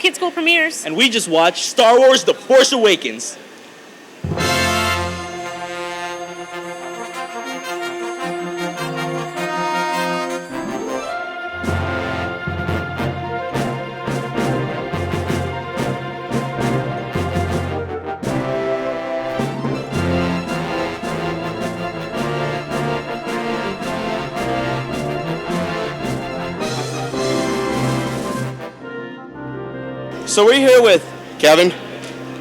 Kid School premieres. And we just watched Star Wars The Force Awakens. So we're here with Kevin,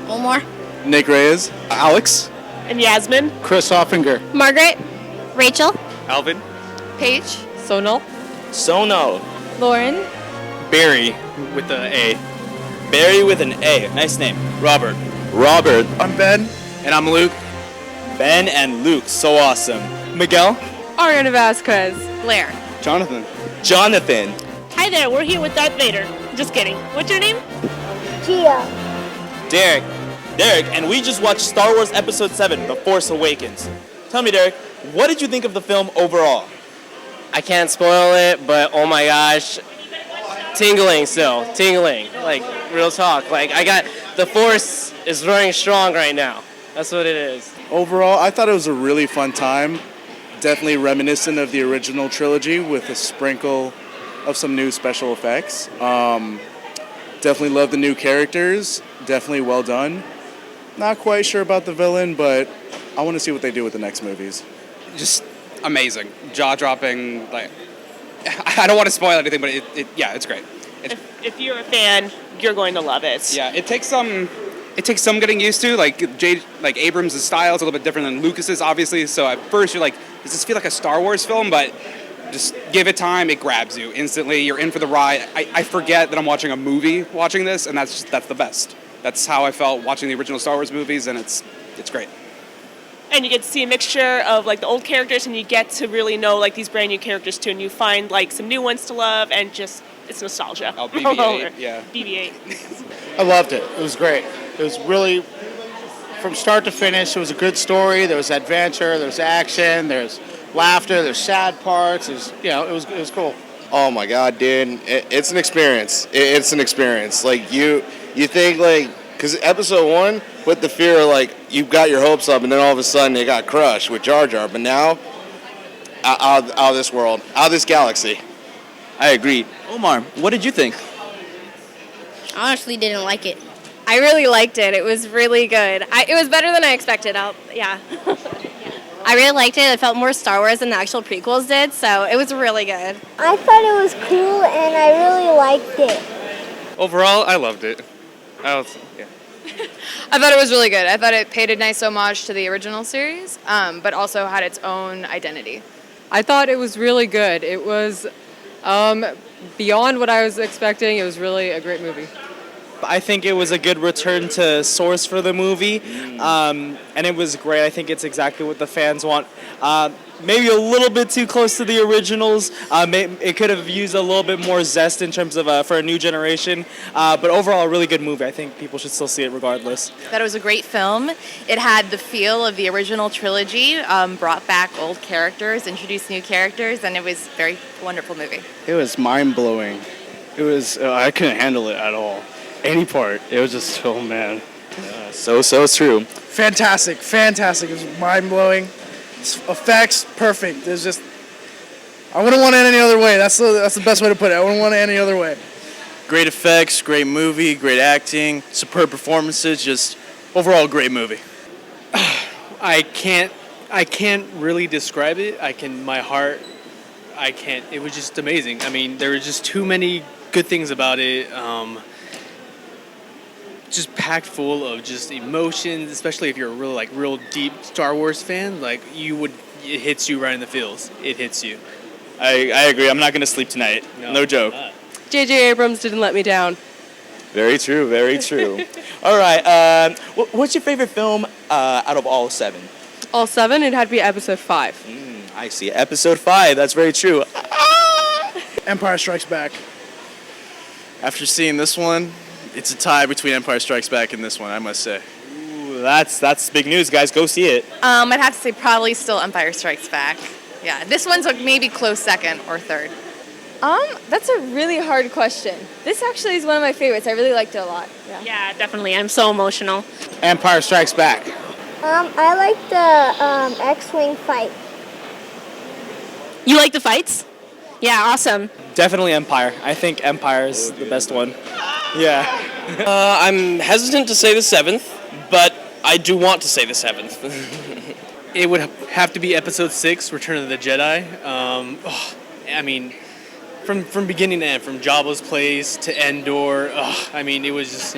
Omar, Nick Reyes, Alex, And Yasmin. Chris Hoffinger, Margaret, Rachel, Alvin, Paige, Sonal. Sono, Lauren, Barry with the A, Barry with an A. Nice name. Robert, I'm Ben, and I'm Luke. Ben and Luke. So awesome. Miguel, Ariana Vasquez. Blair. Jonathan. Jonathan. Hi there, we're here with Darth Vader. Just kidding. What's your name? Derek. And we just watched Star Wars Episode 7, The Force Awakens. Tell me, Derek, what did you think of the film overall? I can't spoil it, but oh my gosh, tingling, like real talk. Like the Force is running strong right now. That's what it is. Overall, I thought it was a really fun time. Definitely reminiscent of the original trilogy with a sprinkle of some new special effects. Definitely love the new characters. Definitely well done. Not quite sure about the villain, but I want to see what they do with the next movies. Just amazing, jaw-dropping. Like, I don't want to spoil anything, but it's great. If you're a fan, you're going to love it. Yeah, it takes some getting used to. Like Abrams' style is a little bit different than Lucas's, obviously. So at first you're like, does this feel like a Star Wars film? But just give it time, it grabs you instantly. You're in for the ride. I forget that I'm watching a movie watching this, and that's the best. That's how I felt watching the original Star Wars movies, and it's great. And you get to see a mixture of like the old characters, and you get to really know like these brand new characters too, and you find like some new ones to love, and just it's nostalgia. Oh, BB-8, yeah. BB-8. I loved it. It was great. It was really, from start to finish, it was a good story. There was adventure, there was action, there's laughter, there's sad parts. It was cool. Oh my God, dude! It's an experience. It's an experience. Like you think like, because episode 1 with the fear of like you got your hopes up, and then all of a sudden they got crushed with Jar Jar. But now, out of this world, out of this galaxy. I agree. Omar, what did you think? I honestly didn't like it. I really liked it. It was really good. It was better than I expected. Yeah. I really liked it. It felt more Star Wars than the actual prequels did, so it was really good. I thought it was cool and I really liked it. Overall, I loved it. I thought it was really good. I thought it paid a nice homage to the original series, but also had its own identity. I thought it was really good. It was beyond what I was expecting. It was really a great movie. I think it was a good return to source for the movie, and it was great. I think it's exactly what the fans want. Maybe a little bit too close to the originals. It could have used a little bit more zest in terms of for a new generation, but overall a really good movie. I think people should still see it regardless. I thought it was a great film. It had the feel of the original trilogy, brought back old characters, introduced new characters, and it was a very wonderful movie. It was mind-blowing. It was, I couldn't handle it at all. Any part. It was just, oh man. So true. Fantastic. It was mind-blowing. Effects, perfect. There's just, I wouldn't want it any other way. That's the best way to put it. I wouldn't want it any other way. Great effects, great movie, great acting, superb performances, just overall great movie. I can't really describe it. It was just amazing. I mean, there were just too many good things about it. Just packed full of just emotions, especially if you're a real deep Star Wars fan. Like it hits you right in the feels. It hits you. I agree. I'm not going to sleep tonight. No joke. J.J. Abrams didn't let me down. Very true. All right. What's your favorite film out of all 7? All 7, it had to be Episode 5. I see. Episode 5. That's very true. Empire Strikes Back. After seeing this one, it's a tie between Empire Strikes Back and this one, I must say. Ooh, that's big news, guys. Go see it. I'd have to say probably still Empire Strikes Back. Yeah, this one's maybe close second or third. That's a really hard question. This actually is one of my favorites. I really liked it a lot. Yeah, definitely. I'm so emotional. Empire Strikes Back. I like the X-Wing fight. You like the fights? Yeah, awesome. Definitely Empire. I think Empire is the best one. Yeah. I'm hesitant to say the 7th, but I do want to say the 7th. It would have to be Episode 6, Return of the Jedi. I mean, from beginning to end, from Jabba's place to Endor. I mean, it was just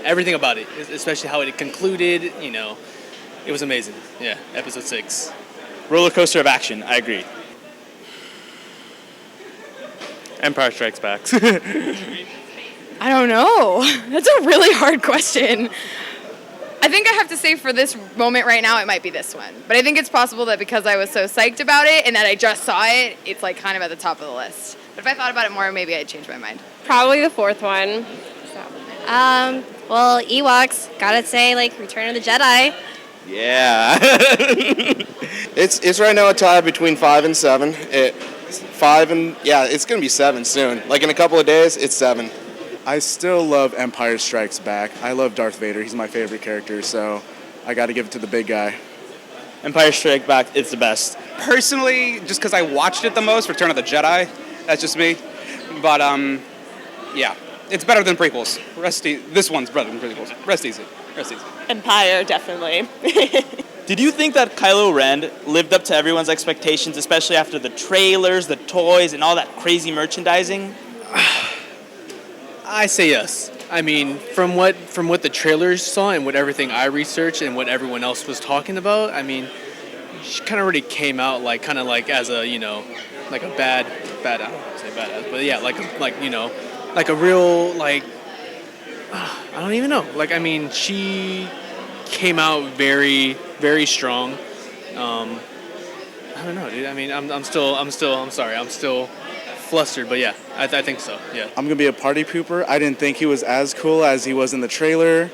everything about it, especially how it concluded. It was amazing. Yeah, Episode 6. Roller coaster of action. I agree. Empire Strikes Back. I don't know. That's a really hard question. I think I have to say for this moment right now, it might be this one. But I think it's possible that because I was so psyched about it and that I just saw it, it's like kind of at the top of the list. But if I thought about it more, maybe I'd change my mind. Probably the fourth one. Well, Ewoks, gotta say, like, Return of the Jedi. Yeah. it's right now a tie between 5 and 7. It's gonna be 7 soon. Like in a couple of days, it's 7. I still love Empire Strikes Back. I love Darth Vader. He's my favorite character, so I got to give it to the big guy. Empire Strikes Back is the best. Personally, just because I watched it the most, Return of the Jedi. That's just me. But yeah, it's better than prequels. This one's better than prequels. Rest easy. Empire, definitely. Did you think that Kylo Ren lived up to everyone's expectations, especially after the trailers, the toys, and all that crazy merchandising? I say yes. I mean, from what the trailers saw and what everything I researched and what everyone else was talking about, I mean, she kind of already came out like as a like a bad I don't want to say badass, but yeah, like a real I don't even know. Like, I mean, she came out very, very strong. I don't know, dude. I mean, I'm still flustered, but yeah, I think so. Yeah. I'm gonna be a party pooper. I didn't think he was as cool as he was in the trailer,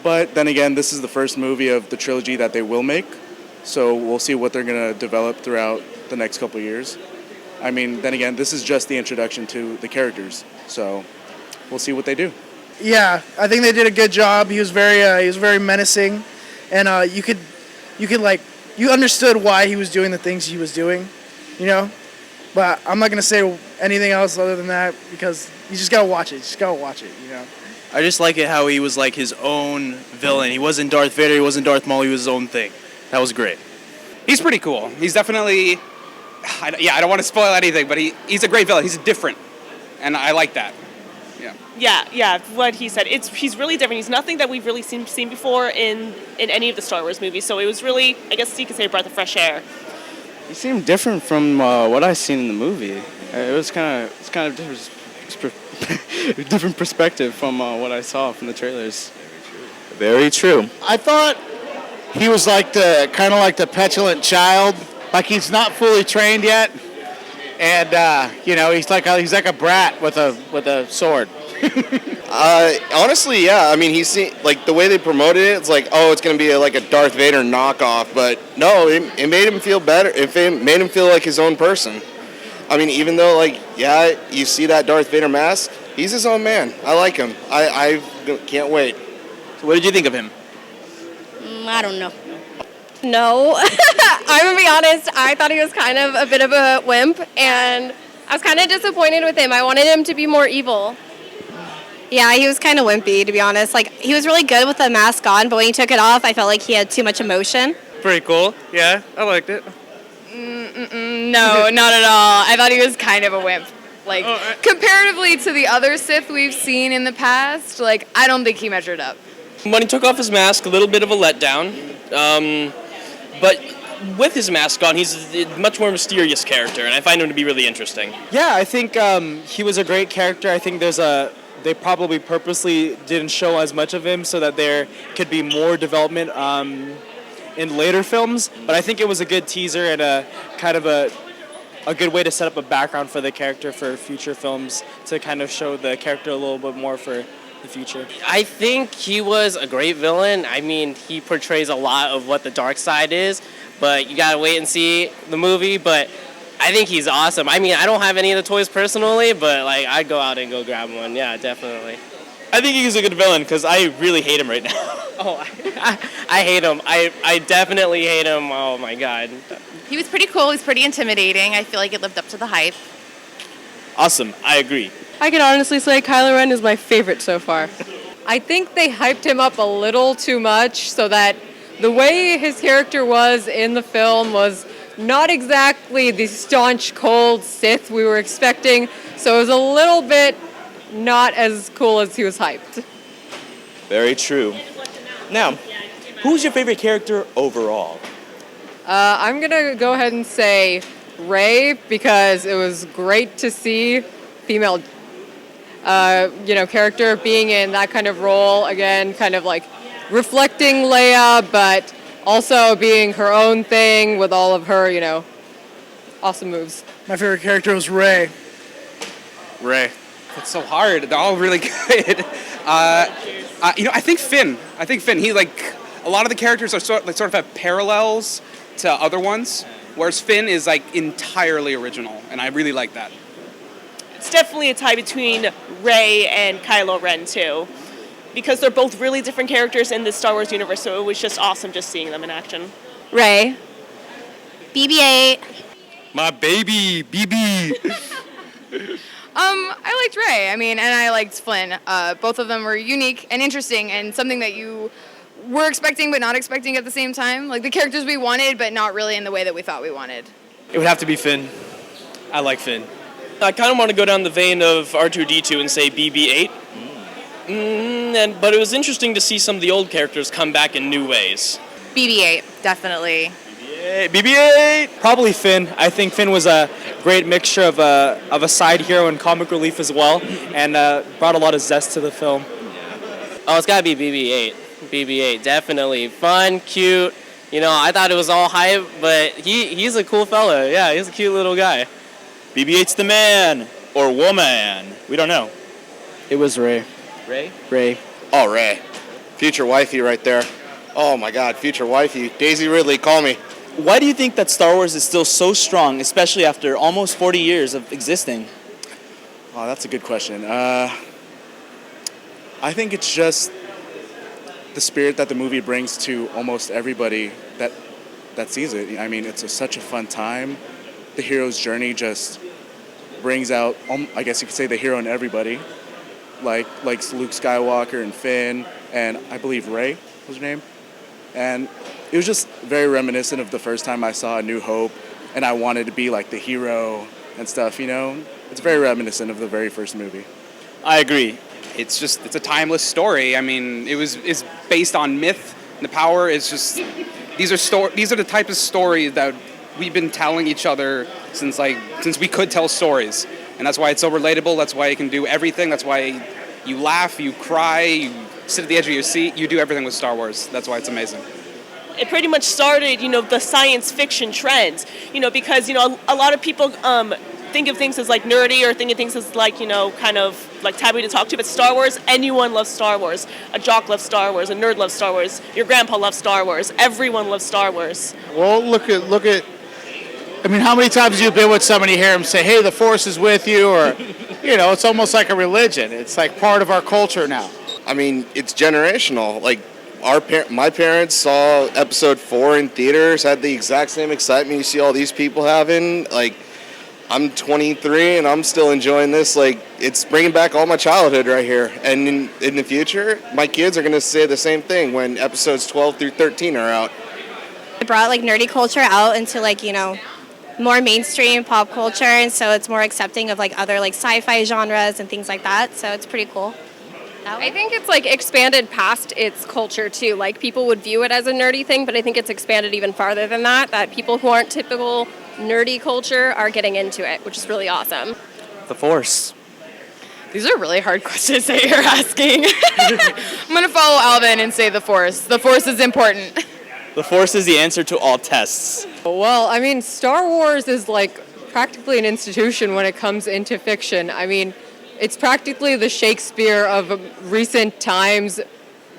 but then again, this is the first movie of the trilogy that they will make, so we'll see what they're gonna develop throughout the next couple of years. I mean, then again, this is just the introduction to the characters, so we'll see what they do. Yeah, I think they did a good job. He was very menacing, and you understood why he was doing the things he was doing, But I'm not gonna say anything else other than that because you just gotta watch it. I just like it how he was like his own villain. He wasn't Darth Vader, he wasn't Darth Maul, he was his own thing. That was great. He's pretty cool. He's definitely, I don't want to spoil anything, but he's a great villain. He's different, and I like that. Yeah, what he said. He's really different. He's nothing that we've really seen before in any of the Star Wars movies. So it was really, I guess you could say, a breath of fresh air. He seemed different from what I seen in the movie. It was kind of different perspective from what I saw from the trailers. Very true. I thought he was like the petulant child, like he's not fully trained yet, and he's like a brat with a sword. Honestly, yeah. I mean, like the way they promoted it. It's like, oh, it's gonna be like a Darth Vader knockoff, but no, it made him feel better. It made him feel like his own person. I mean, even though you see that Darth Vader mask, he's his own man. I like him. I can't wait. So, what did you think of him? I don't know. No, I'm gonna be honest. I thought he was kind of a bit of a wimp, and I was kind of disappointed with him. I wanted him to be more evil. Yeah, he was kind of wimpy, to be honest. Like, he was really good with the mask on, but when he took it off, I felt like he had too much emotion. Pretty cool. Yeah, I liked it. No, not at all. I thought he was kind of a wimp. Like, comparatively to the other Sith we've seen in the past, I don't think he measured up. When he took off his mask, a little bit of a letdown. But with his mask on, he's a much more mysterious character, and I find him to be really interesting. Yeah, I think he was a great character. I think they probably purposely didn't show as much of him so that there could be more development in later films. But I think it was a good teaser and a kind of a good way to set up a background for the character for future films to kind of show the character a little bit more for the future. I think he was a great villain. I mean, he portrays a lot of what the dark side is, but you gotta wait and see the movie. But I think he's awesome. I mean, I don't have any of the toys personally, but like I'd go out and go grab one. Yeah, definitely. I think he's a good villain because I really hate him right now. Oh, I hate him. I definitely hate him. Oh my god. He was pretty cool. He's pretty intimidating. I feel like it lived up to the hype. Awesome, I agree. I can honestly say Kylo Ren is my favorite so far. I think they hyped him up a little too much so that the way his character was in the film was not exactly the staunch, cold Sith we were expecting, so it was a little bit not as cool as he was hyped. Very true. Now, who's your favorite character overall? I'm gonna go ahead and say Rey because it was great to see female, character being in that kind of role again, kind of like reflecting Leia, but also being her own thing with all of her, awesome moves. My favorite character was Rey. Ray. It's so hard. They're all really good. I think Finn. He like a lot of the characters are sort of have parallels to other ones, whereas Finn is like entirely original, and I really like that. It's definitely a tie between Rey and Kylo Ren too, because they're both really different characters in the Star Wars universe. So it was just awesome just seeing them in action. Rey. BB-8. My baby, BB. I liked Rey. I mean, and I liked Flynn. Both of them were unique and interesting, and something that you were expecting but not expecting at the same time. Like the characters we wanted, but not really in the way that we thought we wanted. It would have to be Finn. I like Finn. I kind of want to go down the vein of R2-D2 and say BB-8. But it was interesting to see some of the old characters come back in new ways. BB-8, definitely. BB-8! Probably Finn. I think Finn was a great mixture of a side hero and comic relief as well, and brought a lot of zest to the film. Oh, it's gotta be BB-8. BB-8, definitely fun, cute. I thought it was all hype, but he's a cool fella. Yeah, he's a cute little guy. BB-8's the man or woman. We don't know. It was Rey. Rey? Rey. Oh, Rey. Future wifey right there. Oh my God, future wifey. Daisy Ridley, call me. Why do you think that Star Wars is still so strong, especially after almost 40 years of existing? Oh, that's a good question. I think it's just the spirit that the movie brings to almost everybody that sees it. I mean, it's such a fun time. The hero's journey just brings out, I guess you could say, the hero in everybody, like Luke Skywalker and Finn, and I believe Rey was her name. And it was just very reminiscent of the first time I saw A New Hope, and I wanted to be like the hero and stuff, It's very reminiscent of the very first movie. I agree. It's a timeless story. I mean, it's based on myth. And the power is just these are the type of stories that we've been telling each other since we could tell stories, and that's why it's so relatable. That's why you can do everything. That's why you laugh, you cry, you sit at the edge of your seat. You do everything with Star Wars. That's why it's amazing. It pretty much started, the science fiction trends, because, a lot of people think of things as like nerdy or think of things as like, kind of like taboo to talk to, but Star Wars, anyone loves Star Wars. A jock loves Star Wars, a nerd loves Star Wars, your grandpa loves Star Wars, everyone loves Star Wars. Well, look at. I mean, how many times have you been with somebody, hear them say, "Hey, the Force is with you," or, it's almost like a religion. It's like part of our culture now. I mean, it's generational. Like, my parents saw Episode 4 in theaters, had the exact same excitement you see all these people having. Like, I'm 23 and I'm still enjoying this. Like, it's bringing back all my childhood right here. And in the future, my kids are going to say the same thing when episodes 12 through 13 are out. It brought like nerdy culture out into like, more mainstream pop culture, and so it's more accepting of like other like sci-fi genres and things like that. So it's pretty cool. I think it's like expanded past its culture too. Like people would view it as a nerdy thing, but I think it's expanded even farther than that. That people who aren't typical nerdy culture are getting into it, which is really awesome. The Force. These are really hard questions that you're asking. I'm going to follow Alvin and say the Force. The Force is important. The Force is the answer to all tests. Well, I mean, Star Wars is like practically an institution when it comes into fiction. I mean, it's practically the Shakespeare of recent times.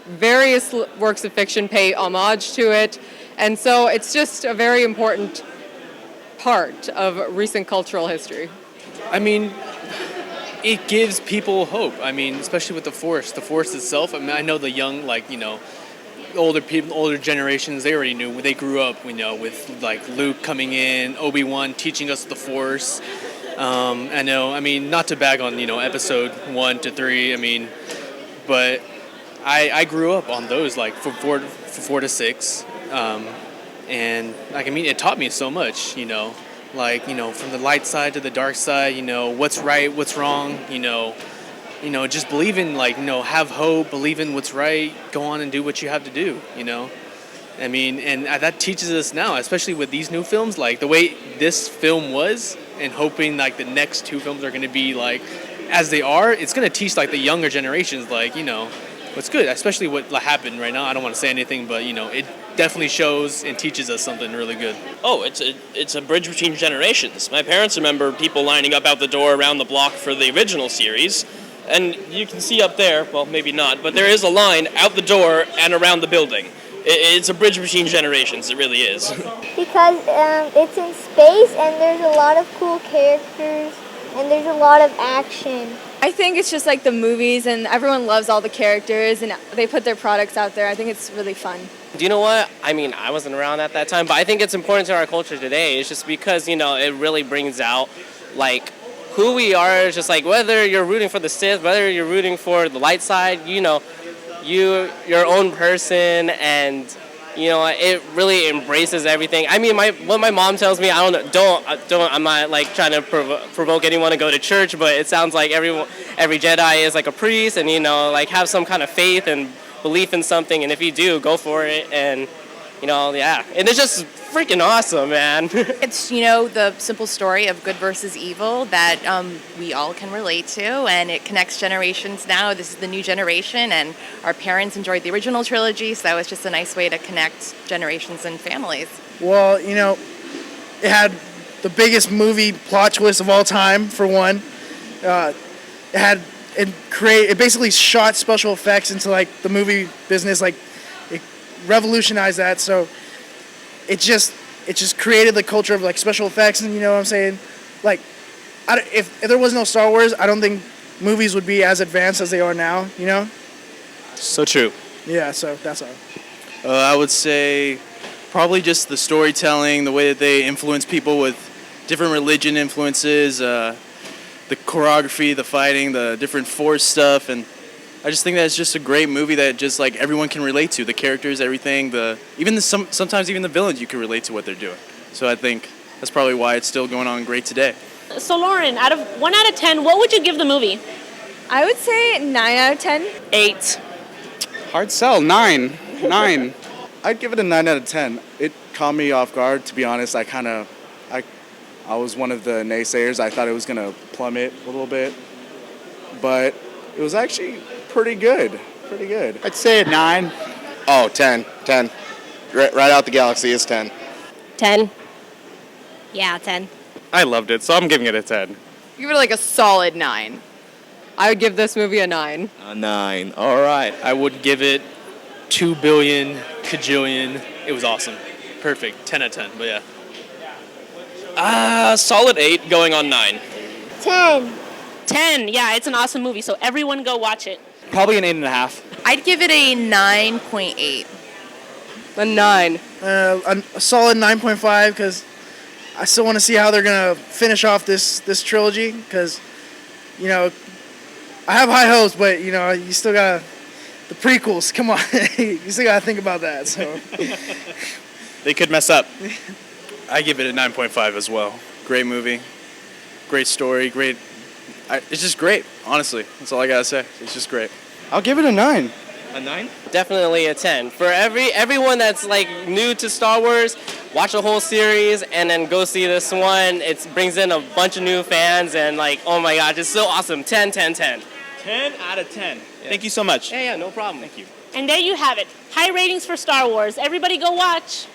Various works of fiction pay homage to it. And so it's just a very important part of recent cultural history. I mean, it gives people hope. I mean, especially with the Force. The Force itself. I mean, I know the young, older people, older generations. They already knew. They grew up, with like Luke coming in, Obi-Wan teaching us the Force. I know. I mean, not to bag on episode 1 to 3. I mean, but I grew up on those from 4 to 6, and it taught me so much. From the light side to the dark side. What's right, what's wrong. Just believe in have hope, believe in what's right, go on and do what you have to do. I mean, and that teaches us now, especially with these new films, the way this film was, and hoping the next 2 films are going to be as they are. It's going to teach the younger generations what's good, especially what happened right now. I don't want to say anything, but it definitely shows and teaches us something really good. Oh, it's a bridge between generations. My parents remember people lining up out the door around the block for the original series, and you can see up there, well, maybe not, but there is a line out the door and around the building. It's a bridge between generations, it really is. Because it's in space and there's a lot of cool characters and there's a lot of action. I think it's just like the movies and everyone loves all the characters and they put their products out there. I think it's really fun. Do you know what? I mean, I wasn't around at that time, but I think it's important to our culture today. It's just because, it really brings out, who we are. It's just whether you're rooting for the Sith, whether you're rooting for the light side, you're your own person, and it really embraces everything. I mean, what my mom tells me, I'm not trying to provoke anyone to go to church, but it sounds like every Jedi is a priest, and have some kind of faith and belief in something, and if you do, go for it, and yeah, and it's just freaking awesome, man. It's, the simple story of good versus evil that we all can relate to, and it connects generations now. This is the new generation, and our parents enjoyed the original trilogy, so it's just a nice way to connect generations and families. Well, it had the biggest movie plot twist of all time, for one. It basically shot special effects into the movie business, it revolutionized that, so it just created the culture of special effects, and you know what I'm saying, if there was no Star Wars, I don't think movies would be as advanced as they are now, So true. Yeah, so that's all. I would say probably just the storytelling, the way that they influence people with different religion influences, the choreography, the fighting, the different Force stuff, and I just think that it's just a great movie that just everyone can relate to. The characters, everything, sometimes even the villains, you can relate to what they're doing. So I think that's probably why it's still going on great today. So Lauren, out of 1 out of 10, what would you give the movie? I would say 9 out of 10. 8. Hard sell. 9. I'd give it a 9 out of 10. It caught me off guard, to be honest. I was one of the naysayers. I thought it was going to plummet a little bit, but it was actually pretty good. I'd say a 9. Oh, 10. Right out the galaxy is 10. 10. Yeah, 10. I loved it, so I'm giving it a 10. Give it a solid 9. I would give this movie a 9. A 9. All right. I would give it 2 billion kajillion. It was awesome. Perfect. 10 out of 10, but yeah. Solid 8, going on 9. 10. 10. Yeah, it's an awesome movie, so everyone go watch it. Probably an 8.5. I'd give it a 9.8. A 9. A solid 9.5, because I still want to see how they're going to finish off this trilogy, because, I have high hopes, but, you still got the prequels. Come on. You still got to think about that, so. They could mess up. I give it a 9.5 as well. Great movie, great story, it's just great, honestly. That's all I gotta say. It's just great. I'll give it a 9. A 9? Definitely a 10. For everyone that's new to Star Wars, watch the whole series and then go see this one. It brings in a bunch of new fans and oh my gosh, it's so awesome. 10. 10 out of 10. Yeah. Thank you so much. Yeah, no problem. Thank you. And there you have it. High ratings for Star Wars. Everybody go watch.